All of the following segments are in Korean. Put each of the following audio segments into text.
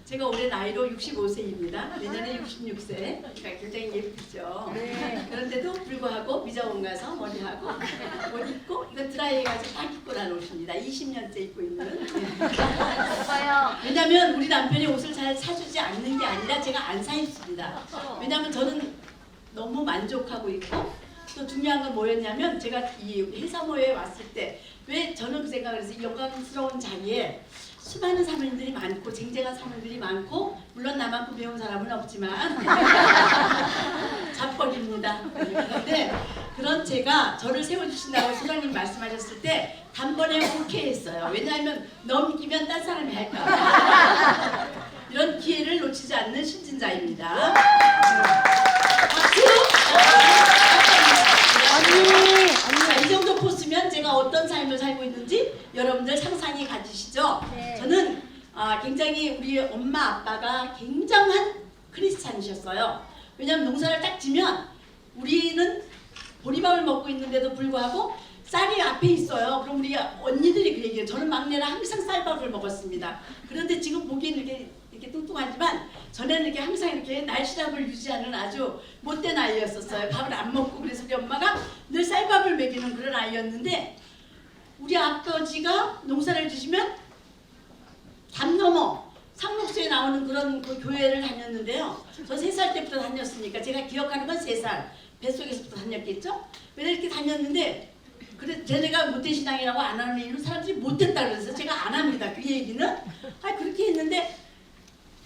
제가 올해 나이로 65세입니다. 내년에 66세. 그러니까 굉장히 예쁘죠. 네. 그런데도 불구하고 미장원 가서 머리하고 옷 입고 이거 드라이 해가지고 딱 입고 나온 옷입니다. 20년째 입고 있는. 오빠요. 왜냐면 우리 남편이 옷을 잘 사주지 않는 게 아니라 제가 안 사 입습니다. 왜냐면 저는 너무 만족하고 있고 또 중요한 건 뭐였냐면 제가 이 회사모에 왔을 때 왜 저는 그 생각을 해서 이 영광스러운 자리에 수많은 사모님들이 많고 쟁쟁한 사모님들이 많고 물론 나만큼 배운 사람은 없지만 잡벌입니다. 그런데 그런 제가 저를 세워주신다고 소장님 말씀하셨을 때 단번에 오케이 했어요. 왜냐하면 넘기면 딴 사람이 할까 이런 기회를 놓치지 않는 신진자입니다. 박수! 자, 이 정도 포스면 제가 어떤 삶을 살고 있는지 여러분들 상상이 가지시죠? 네. 저는 굉장히 우리 엄마 아빠가 굉장한 크리스찬이셨어요. 왜냐하면 농사를 딱 지면 우리는 보리밥을 먹고 있는데도 불구하고 쌀이 앞에 있어요. 그럼 우리 언니들이 그 얘기해요. 저는 막내라 항상 쌀밥을 먹었습니다. 그런데 지금 보기에는 이렇게 뚱뚱하지만 전에는 이렇게 항상 이렇게 날씬함을 유지하는 아주 못된 아이였었어요. 밥을 안 먹고 그래서 우리 엄마가 늘 쌀밥을 먹이는 그런 아이였는데 우리 아버지가 농사를 지시면 담 넘어 상록수에 나오는 그런 그 교회를 다녔는데요. 저 3살 때부터 다녔으니까 제가 기억하는 건 3살 뱃속에서부터 다녔겠죠? 왜 이렇게 다녔는데 그래 쟤네가 못된신앙이라고 안 하는 이유는 사람들이 못됐다 그래서 제가 안 합니다. 그 얘기는 그렇게 했는데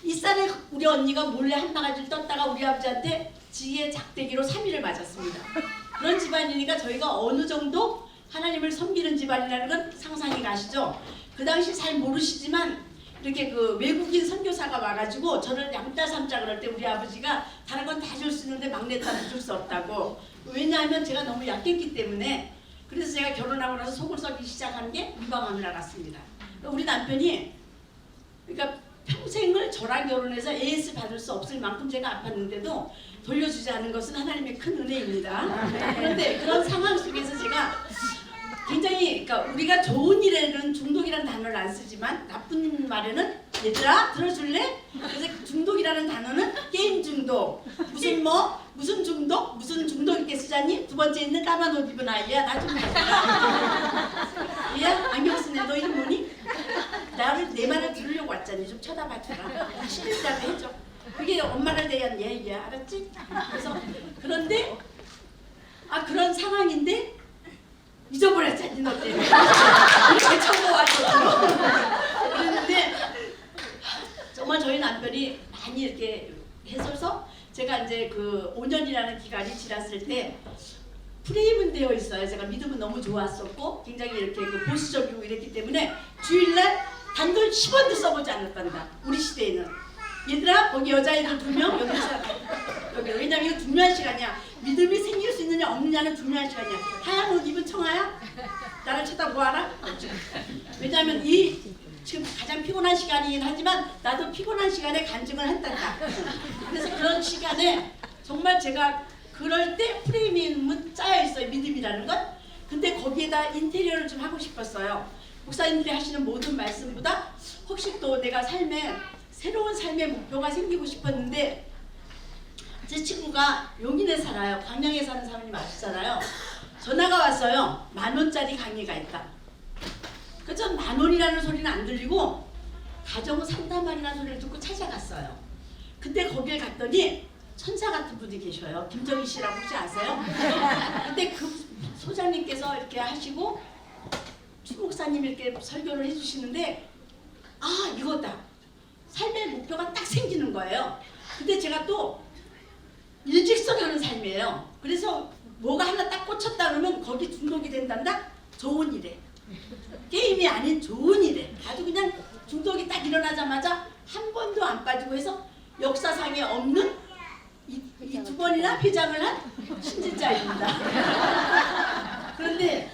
이 쌀에 우리 언니가 몰래 한 바가지를 떴다가 우리 아버지한테 지혜 작대기로 3일을 맞았습니다. 그런 집안이니까 저희가 어느 정도 하나님을 섬기는 집안이라는 건 상상이 가시죠? 그 당시 잘 모르시지만 이렇게 그 외국인 선교사가 와가지고 저를 양딸 삼자 그럴 때 우리 아버지가 다른 건 다 줄 수 있는데 막내딸은 줄 수 없다고. 왜냐하면 제가 너무 약했기 때문에. 그래서 제가 결혼하고 나서 속을 썩기 시작한 게 유방암을 알았습니다. 우리 남편이 그러니까 평생을 저랑 결혼해서 AS 받을 수 없을 만큼 제가 아팠는데도 돌려주지 않은 것은 하나님의 큰 은혜입니다. 그런데 그런 상황 속에서 제가 굉장히 그러니까 우리가 좋은 일에는 중독이라는 단어를 안 쓰지만 나쁜 말에는 얘들아 들어줄래? 그래서 중독이라는 단어는 게임 중독 무슨 중독? 무슨 중독 있게 쓰자니? 두 번째 있는 까만 옷 입은 아이야. 나 좀 봐줘라. 얘야 안경 쓴 애 너 이름 뭐니? 나를 내 말을 들으려고 왔잖니. 좀 쳐다봐줘라. 시집이라도 해줘. 그게 엄마를 대한 얘기야. 알았지? 그래서 그런데 그런 상황인데 잊어버렸잖니 너 때문에. 왜 처음 왔어? 그랬는데 정말 저희 남편이 많이 이렇게 해서서 제가 이제 그 5년이라는 기간이 지났을 때 프레임은 되어 있어요. 제가 믿음은 너무 좋았었고 굉장히 이렇게 그 보수적이고 이랬기 때문에 주일날 단돈 10원도 써보지 않았단다. 우리 시대에는. 얘들아 거기 여자애들 2명 여기 왜냐면 이거 중요한 시간이야. 믿음이 생길 수 있느냐 없느냐는 중요한 시간이야. 하얀 옷 입은 청아야? 나를 쳐다보아라? 왜냐면 이 지금 가장 피곤한 시간이긴 하지만 나도 피곤한 시간에 간증을 한단다. 그래서 그런 시간에 정말 제가 그럴 때 프레임은 짜여있어요. 믿음이라는 것. 근데 거기에다 인테리어를 좀 하고 싶었어요. 목사님들이 하시는 모든 말씀보다 혹시 또 내가 새로운 삶의 목표가 생기고 싶었는데 제 친구가 용인에 살아요. 광양에 사는 사람이 아시잖아요. 전화가 왔어요. 10,000원짜리 강의가 있다. 그전 10,000원이라는 소리는 안 들리고 가정 상담원이라는 소리를 듣고 찾아갔어요. 근데 거길 갔더니 천사 같은 분이 계셔요. 김정희 씨라고 혹시 아세요? 근데 그 소장님께서 이렇게 하시고 추 목사님이 이렇게 설교를 해주시는데 이거다. 삶의 목표가 딱 생기는 거예요. 근데 제가 또 일직선하는 삶이에요. 그래서 뭐가 하나 딱 꽂혔다 그러면 거기 중독이 된단다? 좋은 일에. 게임이 아닌 좋은 일에. 아주 그냥 중독이 딱 일어나자마자 한 번도 안 빠지고 해서 역사상에 없는 이 2번이나 회장을 한 신진자입니다. 그런데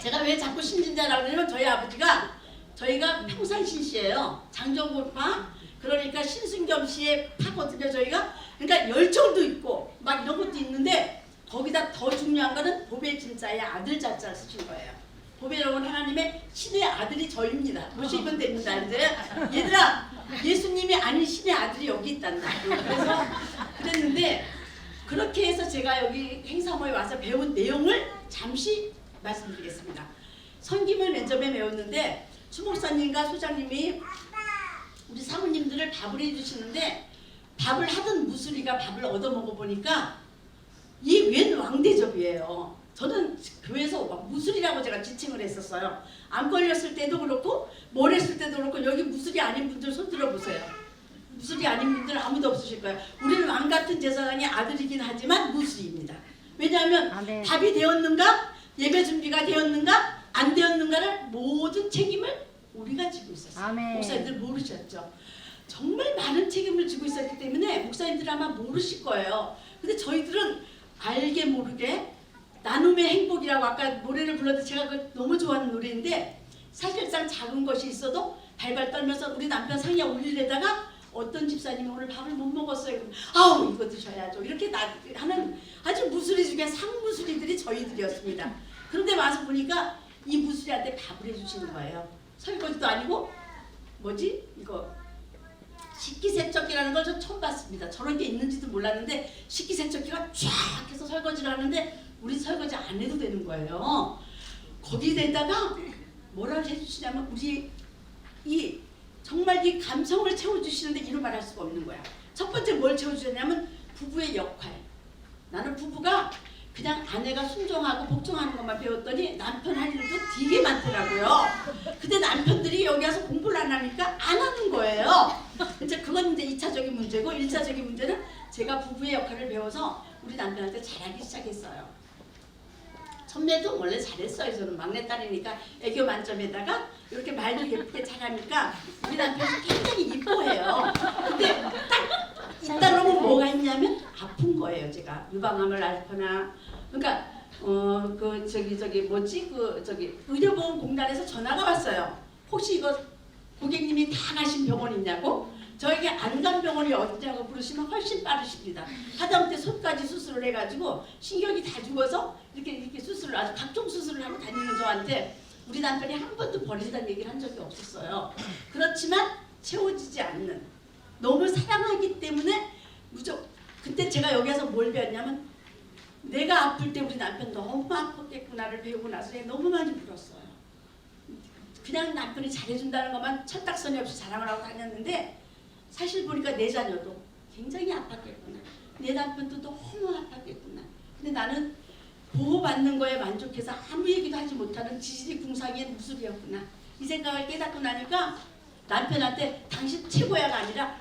제가 왜 자꾸 신진자라고 그러냐면 저희 아버지가 저희가 평산신씨예요. 장정골파 그러니까 신승겸씨의 파거든요. 저희가 그러니까 열정도 있고 막 이런 것도 있는데 거기다 더 중요한 거는 보배 진자의 아들 자자를 쓰신 거예요. 보배로운 하나님의 신의 아들이 저입니다. 보시면 됩니다. 이제 얘들아, 예수님이 아닌 신의 아들이 여기 있단다. 그래서 그랬는데, 그렇게 해서 제가 여기 행사모에 와서 배운 내용을 잠시 말씀드리겠습니다. 선김을 맨 처음에 배웠는데 추목사님과 소장님이 우리 사모님들을 밥을 해주시는데, 밥을 하던 무수리가 밥을 얻어 먹어보니까 이 웬 왕대접이에요. 저는 교회에서 무술이라고 제가 지칭을 했었어요. 암 걸렸을 때도 그렇고 뭘 했을 때도 그렇고, 여기 무술이 아닌 분들 손 들어보세요. 무술이 아닌 분들은 아무도 없으실 거예요. 우리는 왕 같은 제사장의 아들이긴 하지만 무술입니다. 왜냐하면 밥이 되었는가, 예배 준비가 되었는가, 안 되었는가를 모든 책임을 우리가 지고 있었어요. 목사님들 모르셨죠? 정말 많은 책임을 지고 있었기 때문에 목사님들 아마 모르실 거예요. 근데 저희들은 알게 모르게 나눔의 행복이라고 아까 노래를 불렀는데, 제가 그 너무 좋아하는 노래인데, 사실상 작은 것이 있어도 발발 떨면서 우리 남편 상에 올리려다가 어떤 집사님이 오늘 밥을 못 먹었어요. 그럼 아우 이거 드셔야죠. 이렇게 하는 아주 무수리 중에 상무수리들이 저희들이었습니다. 그런데 와서 보니까 이 무수리한테 밥을 해주시는 거예요. 설거지도 아니고 뭐지 이거 식기세척기라는 걸 저 처음 봤습니다. 저런 게 있는지도 몰랐는데 식기세척기가 쫙 해서 설거지를 하는데 우리 설거지 안 해도 되는 거예요. 거기에다가 뭐라고 해주시냐면, 우리 이 정말 이 감성을 채워주시는데 이루 말할 수가 없는 거야. 첫 번째 뭘 채워주냐면 부부의 역할. 나는 부부가 그냥 아내가 순종하고 복종하는 것만 배웠더니 남편 할 일도 되게 많더라고요. 근데 남편들이 여기 와서 공부를 안 하니까 안 하는 거예요. 이제 그건 이제 2차적인 문제고, 1차적인 문제는 제가 부부의 역할을 배워서 우리 남편한테 잘하기 시작했어요. 첫매도 원래 잘했어요. 저는 막내딸이니까 애교 만점에다가 이렇게 말도 예쁘게 잘하니까 우리 남편이 굉장히 이뻐해요. 근데 딱 이따로는 뭐가 있냐면 아픈 거예요. 제가 유방암을 앓거나, 그러니까 의료보험공단에서 전화가 왔어요. 혹시 이거 고객님이 다 가신 병원 있냐고? 저에게 안 간 병원이 어디냐고 부르시면 훨씬 빠르십니다. 하다못해 손까지 수술을 해가지고 신경이 다 죽어서 이렇게 수술을, 아주 각종 수술을 하고 다니는 저한테 우리 남편이 한 번도 버린다는 얘기를 한 적이 없었어요. 그렇지만 채워지지 않는, 너무 사랑하기 때문에 무조건. 그때 제가 여기서 뭘 배웠냐면, 내가 아플 때 우리 남편 너무 아팠겠구나를 배우고 나서 너무 많이 울었어요. 그냥 남편이 잘해준다는 것만 철딱서니 없이 자랑을 하고 다녔는데, 사실 보니까 내 자녀도 굉장히 아팠겠구나, 내 남편도 너무 아팠겠구나. 근데 나는 보호받는 거에 만족해서 아무 얘기도 하지 못하는 지질이 궁상의 무술이었구나, 이 생각을 깨닫고 나니까 남편한테 당신 최고야가 아니라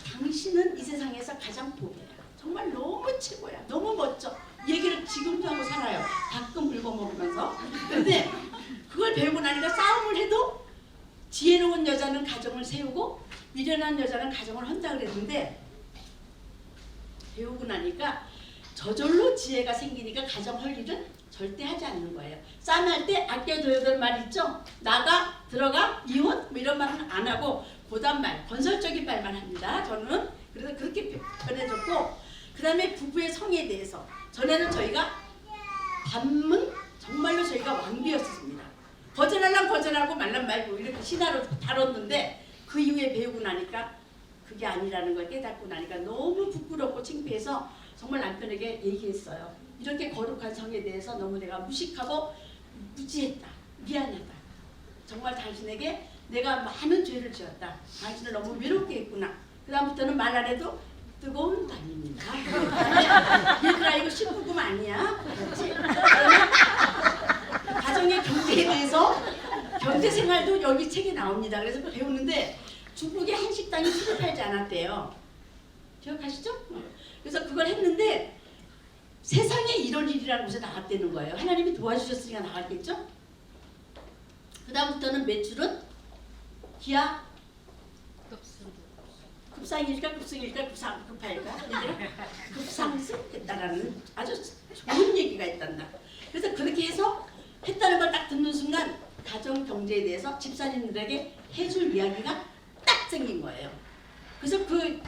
당신은 이 세상에서 가장 보배야, 정말 너무 최고야, 너무 멋져, 이 얘기를 지금도 하고 살아요. 가끔 긁어먹으면서. 근데 그걸 배우고 나니까 싸움을 해도 지혜로운 여자는 가정을 세우고 미련한 여자는 가정을 헌다 그랬는데, 배우고 나니까 저절로 지혜가 생기니까 가정할 일은 절대 하지 않는 거예요. 싸움할 때 아껴둬야 될 말 있죠? 나가, 들어가, 이혼 뭐 이런 말은 안 하고 고단말, 건설적인 말만 합니다. 저는 그래서 그렇게 변해졌고, 그 다음에 부부의 성에 대해서 전에는 저희가 밤은 정말로 저희가 왕비였습니다. 거절하려면 거절하고 말란 말고 이렇게 신화로 다뤘는데, 그 이후에 배우고 나니까 그게 아니라는 걸 깨닫고 나니까 너무 부끄럽고 창피해서 정말 남편에게 얘기했어요. 이렇게 거룩한 성에 대해서 너무 내가 무식하고 무지했다, 미안하다, 정말 당신에게 내가 많은 죄를 지었다, 당신을 너무 외롭게 했구나. 그 다음부터는 말 안 해도 뜨거운 밤입니다. 얘들아 이거 19금 아니야? 그렇지? 가정의 경제에 대해서, 경제생활도 여기 책에 나옵니다. 그래서 배우는데 중국의 한 식당이 술을 팔지 않았대요. 기억하시죠? 그래서 그걸 했는데 세상에 이런 일이라는 곳에 나왔다는 거예요. 하나님이 도와주셨으니까 나왔겠죠? 그 다음부터는 매출은 기하 급상일까 급승일까 급할까 급상승했다라는 아주 좋은 얘기가 있단다. 그래서 그렇게 해서 했다는 걸 딱 듣는 순간 가정 경제에 대해서 집사님들에게 해줄 이야기가 딱 생긴 거예요. 그래서 그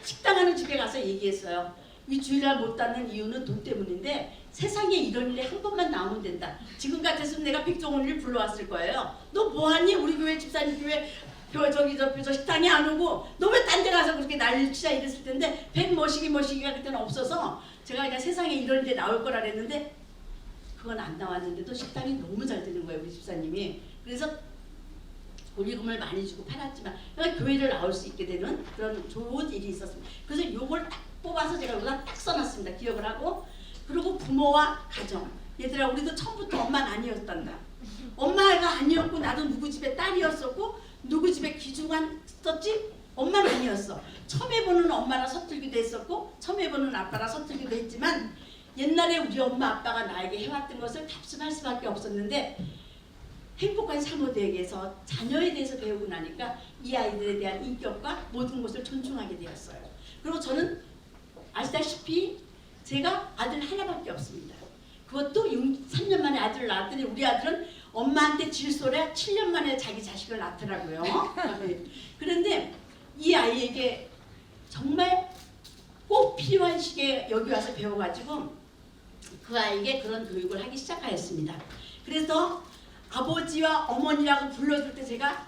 식당하는 집에 가서 얘기했어요. 이 주일날 못 닫는 이유는 돈 때문인데 세상에 이런 일이 한 번만 나오면 된다. 지금 같았으면 내가 백종원을 불러왔을 거예요. 너 뭐하니? 우리 교회 집사님 교회 저 식당에 안 오고 너 왜 딴 데 가서 그렇게 난리를 치자 이랬을 텐데 백 머시기가 그때는 없어서 제가 그냥 세상에 이런 일이 나올 거라 그랬는데 그건 안 나왔는데도 식당이 너무 잘 되는 거예요. 우리 집사님이. 그래서 보리금을 많이 주고 팔았지만 그러니까 교회를 나올 수 있게 되는 그런 좋은 일이 있었습니다. 그래서 요걸 딱 뽑아서 제가 여기다 딱 써놨습니다. 기억을 하고. 그리고 부모와 가정. 얘들아 우리도 처음부터 엄마는 아니었단다. 엄마가 아니었고 나도 누구 집에 딸이었었고 누구 집에 귀중한 썼지? 엄마는 아니었어. 처음에 보는 엄마랑 서툴기도 했었고 처음에 보는 아빠랑 서툴기도 했지만 옛날에 우리 엄마 아빠가 나에게 해왔던 것을 답습할 수밖에 없었는데 행복한 사모대에게서 자녀에 대해서 배우고 나니까 이 아이들에 대한 인격과 모든 것을 존중하게 되었어요. 그리고 저는 아시다시피 제가 아들 하나밖에 없습니다. 그것도 3년 만에 아들을 낳았더니 우리 아들은 엄마한테 질소래 7년 만에 자기 자식을 낳더라고요. 그런데 이 아이에게 정말 꼭 필요한 시기에 여기 와서 배워가지고 그 아이에게 그런 교육을 하기 시작하였습니다. 그래서 아버지와 어머니라고 불러줄 때 제가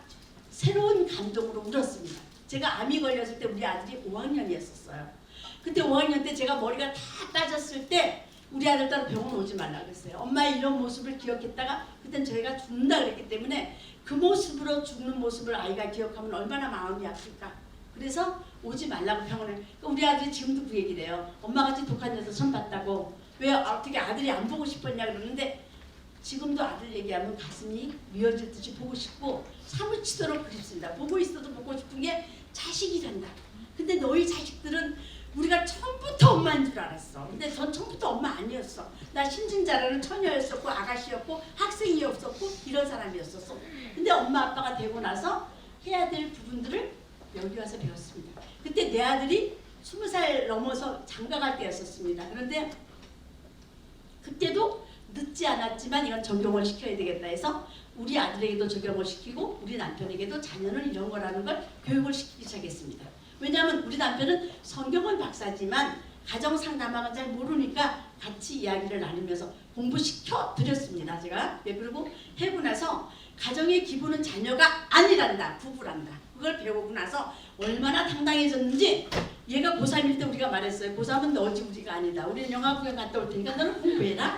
새로운 감동으로 울었습니다. 제가 암이 걸렸을 때 우리 아들이 5학년이었어요. 그때 5학년 때 제가 머리가 다 빠졌을 때 우리 아들 따로 병원 오지 말라고 그랬어요. 엄마의 이런 모습을 기억했다가 그땐 저희가 죽는다 그랬기 때문에 그 모습으로 죽는 모습을 아이가 기억하면 얼마나 마음이 아플까. 그래서 오지 말라고 병원을. 우리 아들이 지금도 그 얘기를 해요. 엄마같이 독한 녀석 처음 봤다고. 왜 어떻게 아들이 안 보고 싶었냐 그러는데 지금도 아들 얘기하면 가슴이 미어질 듯이 보고 싶고 사무치도록 그립습니다. 보고 있어도 보고 싶은 게 자식이란다. 근데 너희 자식들은 우리가 처음부터 엄마인 줄 알았어. 근데 전 처음부터 엄마 아니었어. 나 신진자라는 처녀였었고 아가씨였고 학생이었었고 이런 사람이었었어. 근데 엄마 아빠가 되고 나서 해야 될 부분들을 여기 와서 배웠습니다. 그때 내 아들이 20살 넘어서 장가갈 때였었습니다. 그런데 그때도 늦지 않았지만 이건 적용을 시켜야 되겠다 해서 우리 아들에게도 적용을 시키고 우리 남편에게도 자녀는 이런 거라는 걸 교육을 시키기 시작했습니다. 왜냐하면 우리 남편은 성경은 박사지만 가정 상담학은 잘 모르니까 같이 이야기를 나누면서 공부시켜 드렸습니다. 제가. 그리고 해고 나서 가정의 기본은 자녀가 아니란다. 부부란다. 그걸 배우고 나서 얼마나 당당해졌는지 얘가 고3일 때 우리가 말했어요. 고3은 너지 우리가 아니다. 우리는 영화 구경 갔다 올 테니까 너는 공부해라.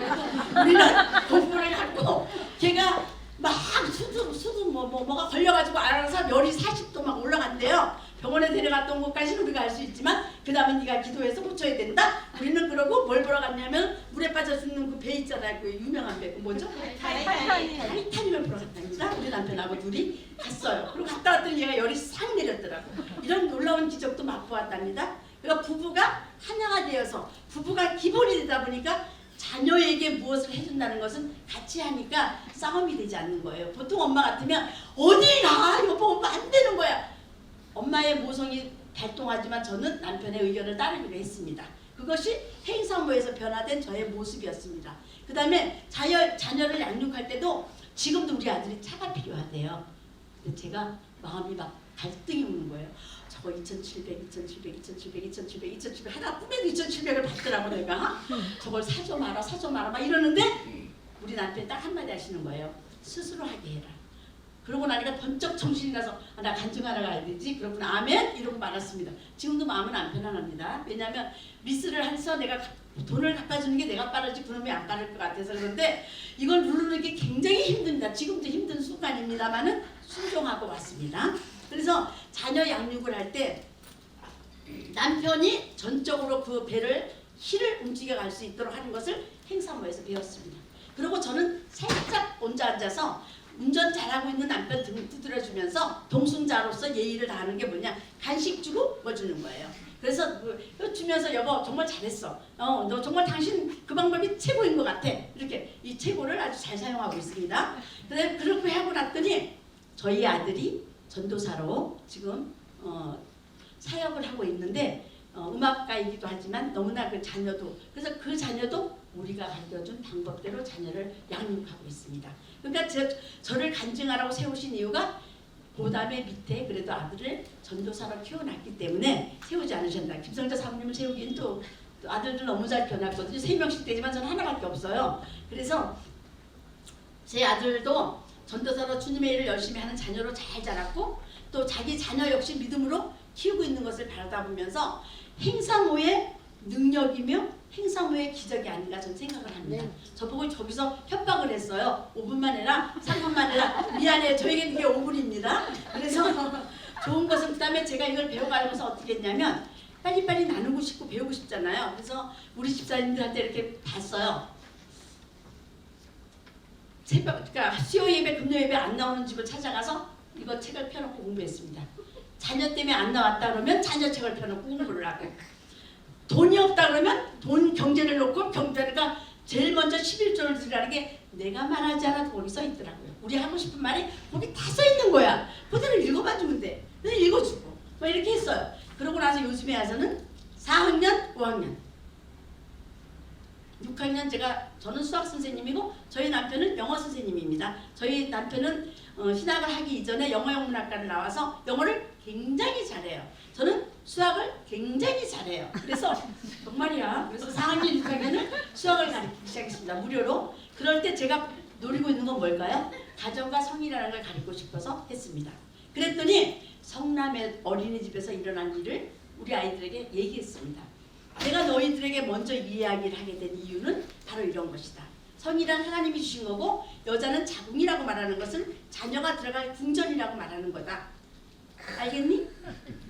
우리는 공부를 하고 걔가 막 수두 뭐가 걸려가지고 알아서 열이 40도 막 올라간대요. 병원에 데려갔다 온 것까지는 우리가 알 수 있지만 그 다음에 네가 기도해서 고쳐야 된다. 우리는 그러고 뭘 보러 갔냐면 물에 빠져 죽는 그 배 있잖아요. 그 유명한 배. 그 뭐죠? 타이타닉을 보러 갔답니다. 우리 남편하고 둘이 갔어요. 그리고 갔다 왔더니 얘가 열이 싹 내렸더라고. 이런 놀라운 기적도 맛보았답니다. 그러니까 부부가 하나가 되어서 부부가 기본이 되다 보니까 자녀에게 무엇을 해준다는 것은 같이 하니까 싸움이 되지 않는 거예요. 보통 엄마 같으면 어디 가 여보 엄마 안 되는 거야. 엄마의 모성이 발동하지만 저는 남편의 의견을 따르기로 했습니다. 그것이 행사모에서 변화된 저의 모습이었습니다. 그 다음에 자녀를 양육할 때도 지금도 우리 아들이 차가 필요하대요. 근데 제가 마음이 막 갈등이 오는 거예요. 저거 2,700 하다 꿈에도 2,700을 받더라고 내가. 저걸 사줘 마라 막 이러는데 우리 남편이 딱 한마디 하시는 거예요. 스스로 하게 해라. 그러고 나니까 번쩍 정신이 나서 나 간증하러 가야 되지. 그렇구나. 아멘. 이러고 말았습니다. 지금도 마음은 안 편안합니다. 왜냐하면 리스를 해서 내가 돈을 갚아주는 게 내가 빠르지 그놈이 안 빠를 것 같아서 그런데 이걸 누르는 게 굉장히 힘듭니다. 지금도 힘든 순간입니다만은 순종하고 왔습니다. 그래서 자녀 양육을 할 때 남편이 전적으로 그 배를 힐을 움직여 갈 수 있도록 하는 것을 행사모에서 배웠습니다. 그리고 저는 살짝 혼자 앉아서 운전 잘하고 있는 남편 등 두드려주면서 동승자로서 예의를 다하는 게 뭐냐, 간식 주고 뭐 주는 거예요. 그래서 주면서 여보 정말 잘했어. 너 정말 당신 그 방법이 최고인 것 같아. 이렇게 이 최고를 아주 잘 사용하고 있습니다. 그래 그렇게 하고 났더니 저희 아들이 전도사로 지금 사역을 하고 있는데 음악가이기도 하지만 너무나 그 자녀도 그래서 그 자녀도 우리가 가르쳐준 방법대로 자녀를 양육하고 있습니다. 그러니까 저를 간증하라고 세우신 이유가 보담의 밑에 그래도 아들을 전도사로 키워놨기 때문에 세우지 않으셨다. 김성자 사모님을 세우기엔 또 아들도 너무 잘 변했거든요. 3명씩 되지만 저는 하나밖에 없어요. 그래서 제 아들도 전도사로 주님의 일을 열심히 하는 자녀로 잘 자랐고 또 자기 자녀 역시 믿음으로 키우고 있는 것을 바라다 보면서 행사모의 능력이며 행사모의 기적이 아닌가 저는 생각을 합니다. 네. 저보고 저기서 협박을 했어요. 5분만 해라, 3분만 해라. 미안해요. 저에게는 그게 5분입니다. 그래서 좋은 것은 그 다음에 제가 이걸 배워가면서 어떻게 했냐면 빨리빨리 나누고 싶고 배우고 싶잖아요. 그래서 우리 집사님들한테 이렇게 봤어요. 새벽, 그러니까 수요 예배, 금요 예배 안 나오는 집을 찾아가서 이거 책을 펴놓고 공부했습니다. 자녀 때문에 안 나왔다 그러면 자녀 책을 펴놓고 공부를 하고 돈이 없다 그러면 돈 경제를 놓고 그러니까 제일 먼저 11조를 드리라는 게 내가 말하지 않아도 거기 써 있더라고요. 우리 하고 싶은 말이 거기 다 써 있는 거야. 그대로 읽어봐 주면 돼. 그냥 읽어주고 뭐 이렇게 했어요. 그러고 나서 요즘에 와서는 4학년, 5학년 6학년 저는 수학 선생님이고 저희 남편은 영어 선생님입니다. 저희 남편은 신학을 하기 이전에 영어영문학과를 나와서 영어를 굉장히 잘해요. 저는 수학을 굉장히 잘해요. 그래서 정말이야. 그래서 4학년, 6학년을 수학을 가르치기 시작했습니다. 무료로. 그럴 때 제가 노리고 있는 건 뭘까요? 가정과 성이라는 걸 가르치고 싶어서 했습니다. 그랬더니 성남의 어린이집에서 일어난 일을 우리 아이들에게 얘기했습니다. 내가 너희들에게 먼저 이 이야기를 하게 된 이유는 바로 이런 것이다. 성이란 하나님이 주신 거고 여자는 자궁이라고 말하는 것은 자녀가 들어갈 궁전이라고 말하는 거다. 알겠니?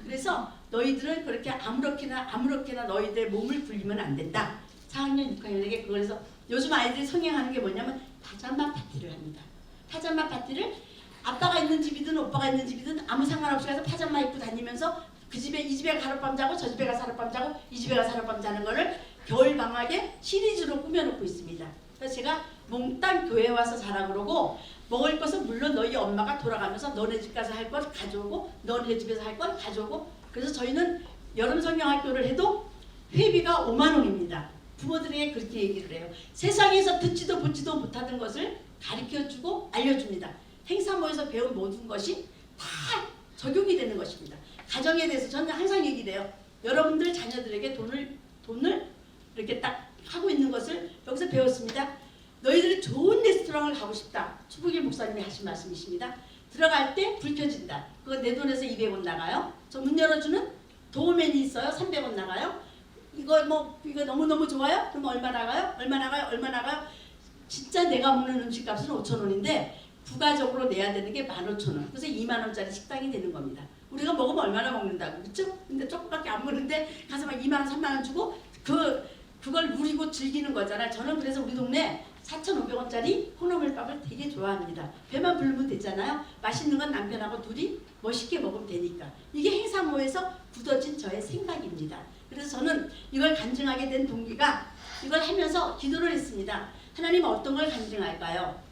그래서 너희들은 그렇게 아무렇게나 너희들의 몸을 굴리면 안 된다. 4학년, 6학년에게 그래서 요즘 아이들이 성행하는 게 뭐냐면 파자마 파티를 합니다. 파자마 파티를 아빠가 있는 집이든 오빠가 있는 집이든 아무 상관없이 가서 파자마 입고 다니면서 이 집에 하룻밤 자고 저 집에 가서 하룻밤 자고 이 집에 가서 하룻밤 자는 거를 겨울 방학에 시리즈로 꾸며놓고 있습니다. 그래서 제가 몽땅 교회 와서 자라 그러고 먹을 것은 물론 너희 엄마가 돌아가면서 너네 집 가서 할 것 가져오고 너네 집에서 할 것 가져오고 그래서 저희는 여름 성경학교를 해도 회비가 5만 원입니다. 부모들에게 그렇게 얘기를 해요. 세상에서 듣지도 보지도 못하던 것을 가르쳐주고 알려줍니다. 행사모에서 배운 모든 것이 다 적용이 되는 것입니다. 가정에 대해서 저는 항상 얘기를 해요. 여러분들 자녀들에게 돈을 이렇게 딱 하고 있는 것을 여기서 배웠습니다. 너희들이 좋은 레스토랑을 가고 싶다. 추복일 목사님이 하신 말씀이십니다. 들어갈 때 불 켜진다. 그거 내 돈에서 200원 나가요. 저 문 열어주는 도어맨이 있어요. 300원 나가요. 이거 너무너무 좋아요? 그럼 얼마 나가요? 얼마 나가요? 진짜 내가 먹는 음식값은 5,000원인데 부가적으로 내야 되는 게 15,000원. 그래서 2만 원짜리 식당이 되는 겁니다. 우리가 먹으면 얼마나 먹는다고, 그렇죠? 근데 조금밖에 안 먹는데 가서 막 2만 원, 3만 원 주고 그걸 누리고 즐기는 거잖아요. 저는 그래서 우리 동네 4,500원짜리 콩나물밥을 되게 좋아합니다. 배만 부르면 되잖아요. 맛있는 건 남편하고 둘이 멋있게 먹으면 되니까. 이게 행사모에서 굳어진 저의 생각입니다. 그래서 저는 이걸 간증하게 된 동기가 이걸 하면서 기도를 했습니다. 하나님 어떤 걸 간증할까요?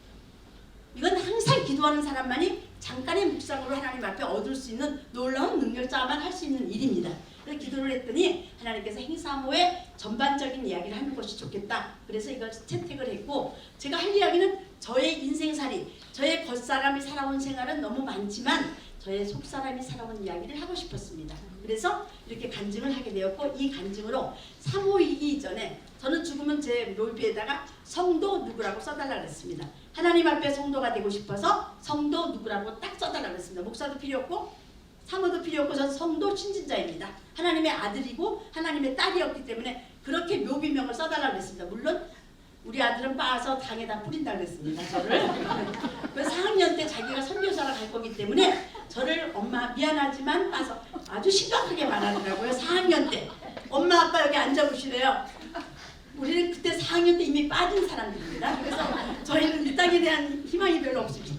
이건 항상 기도하는 사람만이 잠깐의 묵상으로 하나님 앞에 얻을 수 있는 놀라운 능력자만 할 수 있는 일입니다. 그래서 기도를 했더니 하나님께서 행사모의 전반적인 이야기를 하는 것이 좋겠다. 그래서 이걸 채택을 했고 제가 할 이야기는 저의 인생살이, 저의 겉사람이 살아온 생활은 너무 많지만 저의 속사람이 살아온 이야기를 하고 싶었습니다. 그래서 이렇게 간증을 하게 되었고 이 간증으로 사모이기 이전에 저는 죽으면 제 롤비에다가 성도 누구라고 써달라고 했습니다. 하나님 앞에 성도가 되고 싶어서 성도 누구라고 딱 써달라고 했습니다. 목사도 필요 없고 사모도 필요 없고 저는 성도 신진자입니다. 하나님의 아들이고 하나님의 딸이었기 때문에 그렇게 묘비명을 써달라고 했습니다. 물론 우리 아들은 빻아서 강에다 뿌린다고 했습니다. 저를. 그래서 4학년 때 자기가 선교사로 갈 거기 때문에 저를 엄마 미안하지만 빻아서 아주 심각하게 말하더라고요. 4학년 때. 엄마 아빠 여기 앉아보시래요. 우리는 그때 4학년 때 이미 빠진 사람들입니다. 그래서 저희는 이 땅에 대한 희망이 별로 없습니다.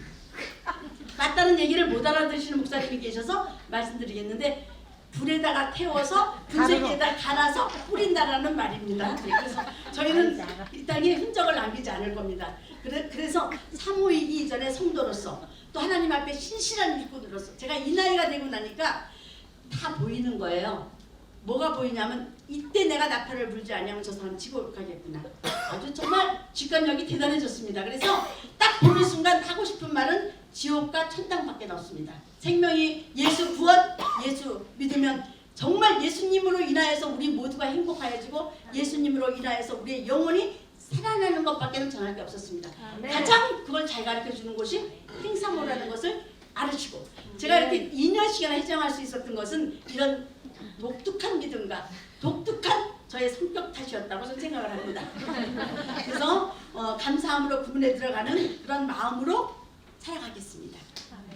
맞다는 얘기를 못 알아들으시는 목사님이 계셔서 말씀드리겠는데 불에다가 태워서 분쇄기에다 갈아서 뿌린다라는 말입니다. 네, 그래서 저희는 이 땅에 흔적을 남기지 않을 겁니다. 그래서 사모이기 이전에 성도로서 또 하나님 앞에 신실한 일꾼으로서 제가 이 나이가 되고 나니까 다 보이는 거예요. 뭐가 보이냐면 이때 내가 나팔을 불지 않으면 저 사람 지옥 가겠구나. 아주 정말 직관력이 대단해졌습니다. 그래서 딱 보는 순간 하고 싶은 말은 지옥과 천당밖에 없습니다. 생명이 예수 구원, 예수 믿으면 정말 예수님으로 인하여서 우리 모두가 행복하여지고 예수님으로 인하여서 우리의 영혼이 살아나는 것밖에는 전할 게 없었습니다. 네. 가장 그걸 잘 가르쳐 주는 곳이 행사모라는 것을 알으시고 제가 이렇게 2년 시간 해정할 수 있었던 것은 이런 독특한 믿음과 독특한 저의 성격 탓이었다고 저는 생각을 합니다. 그래서 감사함으로 구문에 들어가는 그런 마음으로 살아가겠습니다.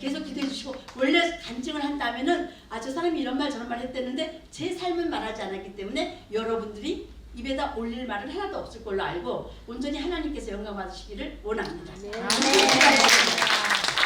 계속 기도해 주시고 원래 간증을 한다면은 저 사람이 이런 말 저런 말 했다는데 제 삶은 말하지 않았기 때문에 여러분들이 입에다 올릴 말은 하나도 없을 걸로 알고 온전히 하나님께서 영광 받으시기를 원합니다. 네.